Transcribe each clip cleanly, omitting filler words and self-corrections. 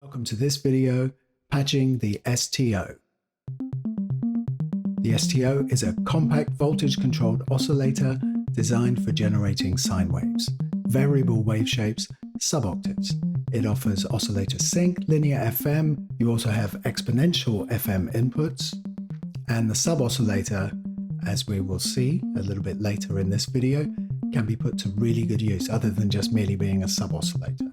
Welcome to this video, patching the STO. The STO is a compact voltage-controlled oscillator designed for generating sine waves, variable wave shapes, sub-octaves. It offers oscillator sync, linear FM, you also have exponential FM inputs, and the sub-oscillator, as we will see a little bit later in this video, can be put to really good use other than just merely being a sub-oscillator.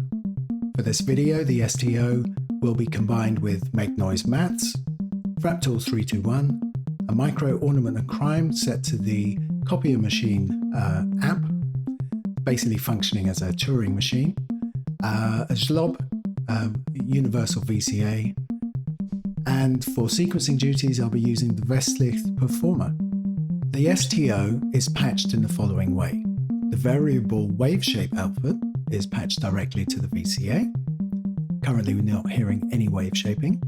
For this video, the STO will be combined with Make Noise Maths, Frap Tools 321, a micro Ornament and Crime set to the CopierMaschine app, basically functioning as a Turing machine, a Zlob universal VCA, and for sequencing duties I'll be using the Westlicht performer. The STO is patched in the following way. The variable waveshape output is patched directly to the VCA. Currently we're not hearing any wave shaping.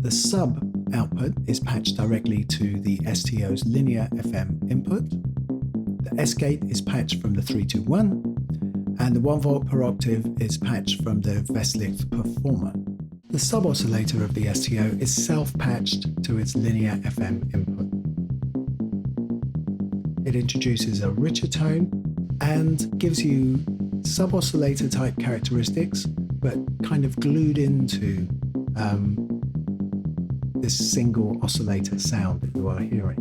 The sub output is patched directly to the STO's linear FM input. The S gate is patched from the 321, and the 1 volt per octave is patched from the Westlicht performer. The sub oscillator of the STO is self-patched to its linear FM input. It introduces a richer tone and gives you sub-oscillator type characteristics, but kind of glued into this single oscillator sound that you are hearing.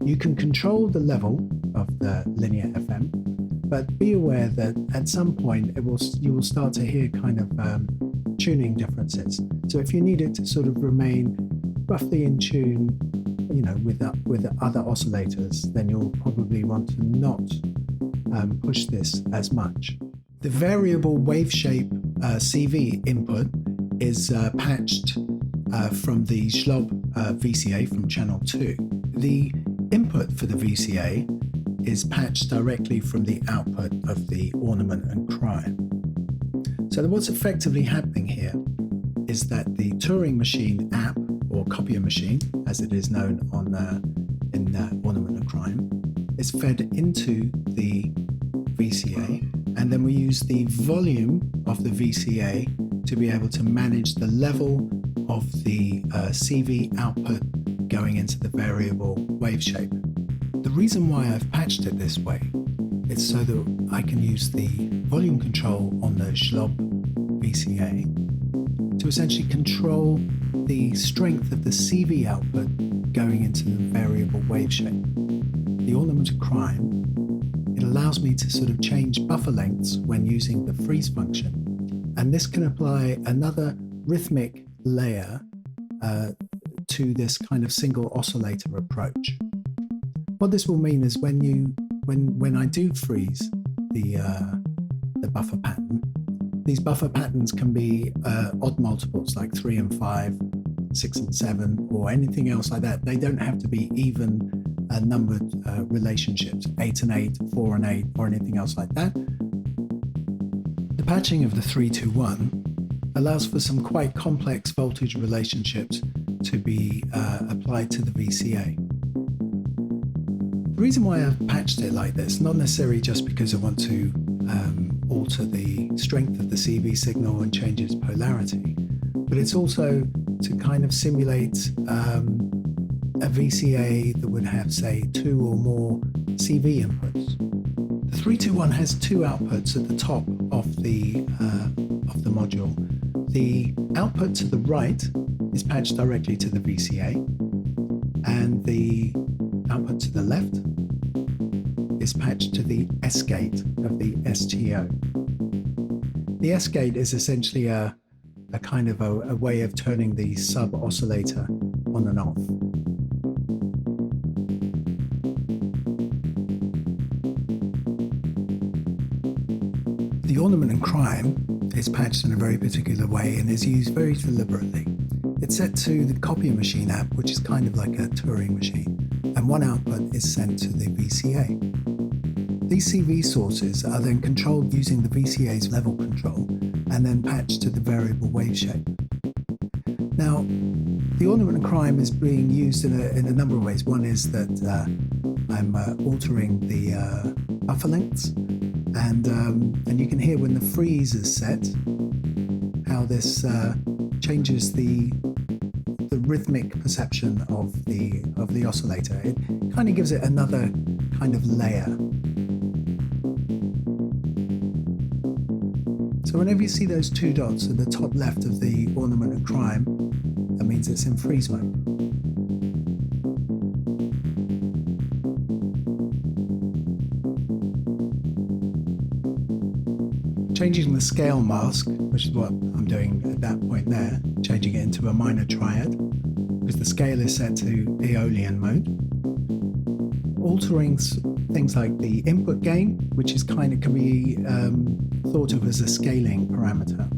You can control the level of the linear FM, but be aware that at some point you will start to hear kind of tuning differences. So if you need it to sort of remain roughly in tune, with the other oscillators, then you'll probably want to not push this as much. The variable waveshape CV input is patched from the Zlob VCA from channel 2. The input for the VCA is patched directly from the output of the Ornament and Crime. So what's effectively happening here is that the Turing machine app, or CopierMaschine, as it is known in Ornament and Crime, is fed into the VCA, and then we use the volume of the VCA to be able to manage the level of the CV output going into the variable waveshape. The reason why I've patched it this way is so that I can use the volume control on the Zlob VCA to essentially control the strength of the CV output going into the variable waveshape. The Ornament and Crime, it allows me to sort of change buffer lengths when using the freeze function, and this can apply another rhythmic layer to this kind of single oscillator approach. What this will mean is when I do freeze the buffer pattern, these buffer patterns can be odd multiples like 3 and 5, 6 and 7, or anything else like that. They don't have to be even numbered relationships, 8 and 8, 4 and 8, or anything else like that. The patching of the 321 allows for some quite complex voltage relationships to be applied to the VCA. The reason why I've patched it like this, not necessarily just because I want to alter the strength of the CV signal and change its polarity, but it's also to kind of simulate a VCA that would have, say, 2 or more CV inputs. The 321 has 2 outputs at the top of the module. The output to the right is patched directly to the VCA, and the output to the left is patched to the S gate of the STO. The S gate is essentially a kind of a way of turning the sub oscillator on and off. The Ornament and Crime is patched in a very particular way and is used very deliberately. It's set to the CopierMaschine app, which is kind of like a Turing machine, and one output is sent to the VCA. These CV sources are then controlled using the VCA's level control and then patched to the variable waveshape. Now, the Ornament and Crime is being used in a number of ways. One is that I'm altering the buffer lengths, and you can hear when the freeze is set how how this changes the rhythmic perception of the oscillator. It kind of gives it another kind of layer. So whenever you see those two dots at the top left of the Ornament and Crime, that means it's in freeze mode. Changing the scale mask, which is what I'm doing at that point there, changing it into a minor triad, because the scale is set to Aeolian mode. Altering things like the input gain, which is can be thought of as a scaling parameter.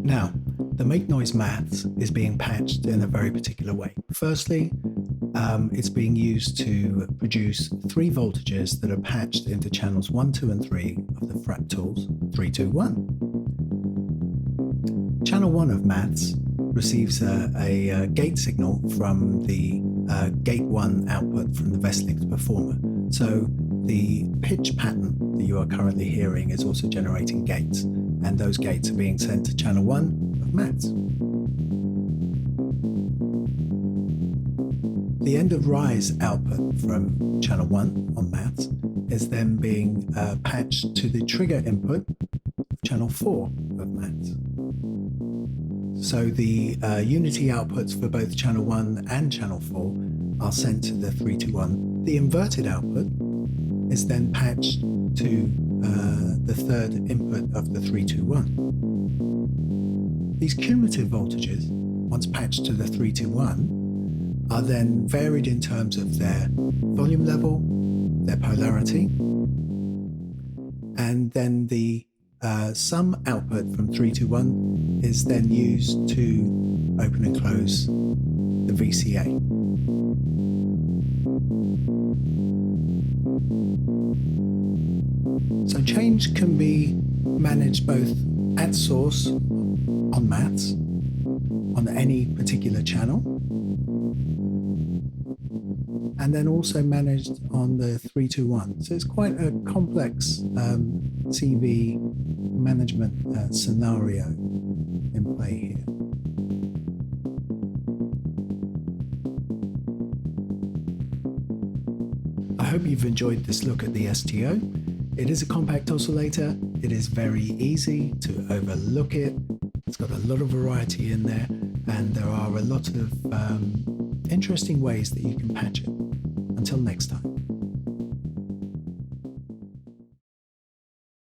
Now, the Make Noise maths is being patched in a very particular way. Firstly, it's being used to produce 3 voltages that are patched into channels 1, 2, and 3 of the Frap Tools 321. Channel 1 of maths receives a gate signal from the gate 1 output from the Westlicht performer. So the pitch pattern that you are currently hearing is also generating gates, and those gates are being sent to channel 1 of maths. The end of rise output from channel 1 on maths is then being patched to the trigger input of channel 4 of maths. So the unity outputs for both channel 1 and channel 4 are sent to the 321. The inverted output is then patched to the third input of the 321. These cumulative voltages, once patched to the 321, are then varied in terms of their volume level, their polarity, and then the sum output from 321 is then used to open and close the VCA. So change can be managed both at source on maths, on any particular channel, and then also managed on the 321. So it's quite a complex CV management scenario in play here. I hope you've enjoyed this look at the STO. It is a compact oscillator. It is very easy to overlook it. It's got a lot of variety in there, and there are a lot of interesting ways that you can patch it. Until next time.